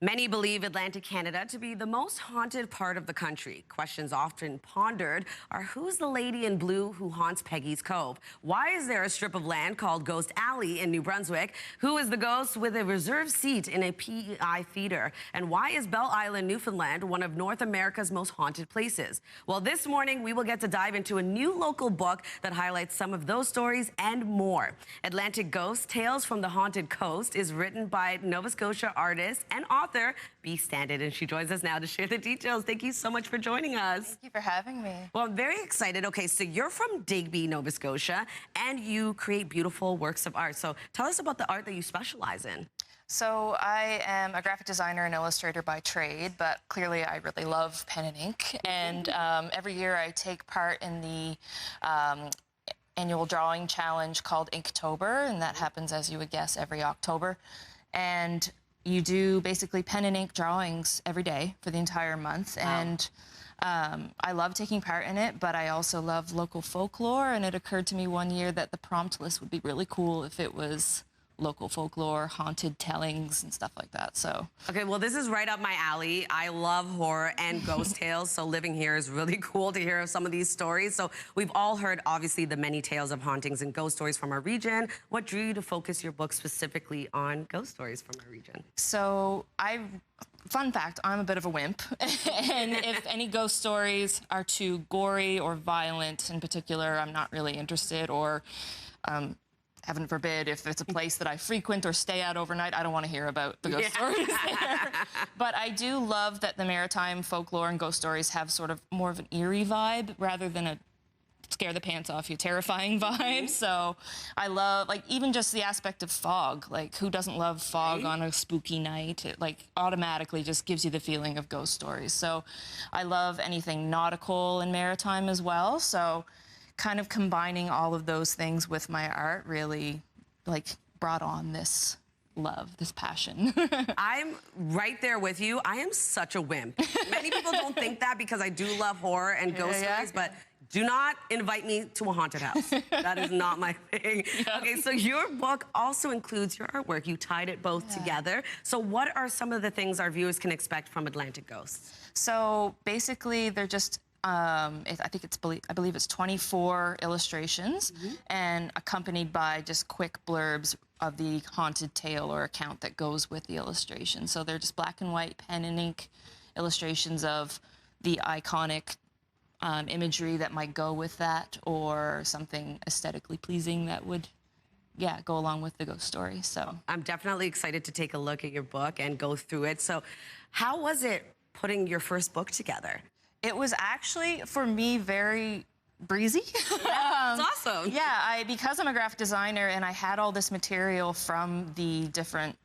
Many believe Atlantic Canada to be the most haunted part of the country. Questions often pondered are who's the lady in blue who haunts Peggy's Cove? Why is there a strip of land called Ghost Alley in New Brunswick? Who is the ghost with a reserved seat in a PEI theater? And why is Belle Island, Newfoundland, one of North America's most haunted places? Well, this morning we will get to dive into a new local book that highlights some of those stories and more. Atlantic Ghost Tales from the Haunted Coast is written by Nova Scotia artist and author Bee Stanton, and she joins us now to share the details. Thank you so much for joining us. Thank you for having me. Well, I'm very excited. Okay, so you're from Digby, Nova Scotia, and you create beautiful works of art. So tell us about the art that you specialize in. So I am a graphic designer and illustrator by trade, but clearly I really love pen and ink. And every year I take part in the annual drawing challenge called Inktober, and that happens, as you would guess, every October. And you do basically pen and ink drawings every day for the entire month. Wow. And I love taking part in it, but I also love local folklore. And it occurred to me one year that the prompt list would be really cool if it was local folklore, haunted tellings, and stuff like that. So okay, well, this is right up my alley. I love horror and ghost tales, so living here is really cool to hear some of these stories. So we've all heard, obviously, the many tales of hauntings and ghost stories from our region. What drew you to focus your book specifically on ghost stories from our region? So fun fact, I'm a bit of a wimp. And if any ghost stories are too gory or violent in particular, I'm not really interested. Or heaven forbid, if it's a place that I frequent or stay at overnight, I don't want to hear about the ghost stories there. But I do love that the maritime folklore and ghost stories have sort of more of an eerie vibe rather than a scare the pants off you terrifying vibe. So I love, like, even just the aspect of fog. Like, who doesn't love fog on a spooky night? It, like, automatically just gives you the feeling of ghost stories. So I love anything nautical and maritime as well. So kind of combining all of those things with my art really, like, brought on this love, this passion. I'm right there with you. I am such a wimp. Many people don't think that because I do love horror and ghost stories, but do not invite me to a haunted house. That is not my thing. Okay, so your book also includes your artwork. You tied it both together. So what are some of the things our viewers can expect from Atlantic Ghosts? So basically, they're just I believe it's 24 illustrations and accompanied by just quick blurbs of the haunted tale or account that goes with the illustration. So they're just black and white pen and ink illustrations of the iconic imagery that might go with that, or something aesthetically pleasing that would go along with the ghost story. So I'm definitely excited to take a look at your book and go through it. So how was it putting your first book together? It was actually, for me, very breezy. Yeah, it's awesome. Yeah, because I'm a graphic designer and I had all this material from the different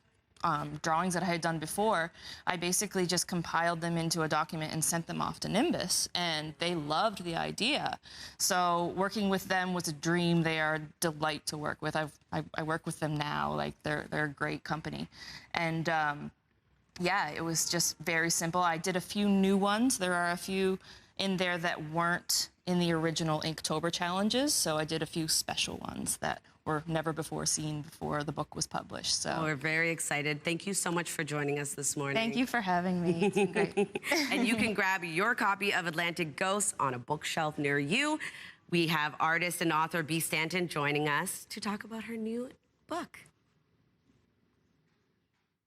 drawings that I had done before, I basically just compiled them into a document and sent them off to Nimbus, and they loved the idea. So working with them was a dream. They are a delight to work with. I work with them now. Like, they're a great company. And yeah, it was just very simple. I did a few new ones. There are a few in there that weren't in the original Inktober challenges, so I did a few special ones that were never before seen before the book was published. So we're very excited. Thank you so much for joining us this morning. Thank you for having me. It's been great. And you can grab your copy of Atlantic Ghosts on a bookshelf near you. We have artist and author Bee Stanton joining us to talk about her new book.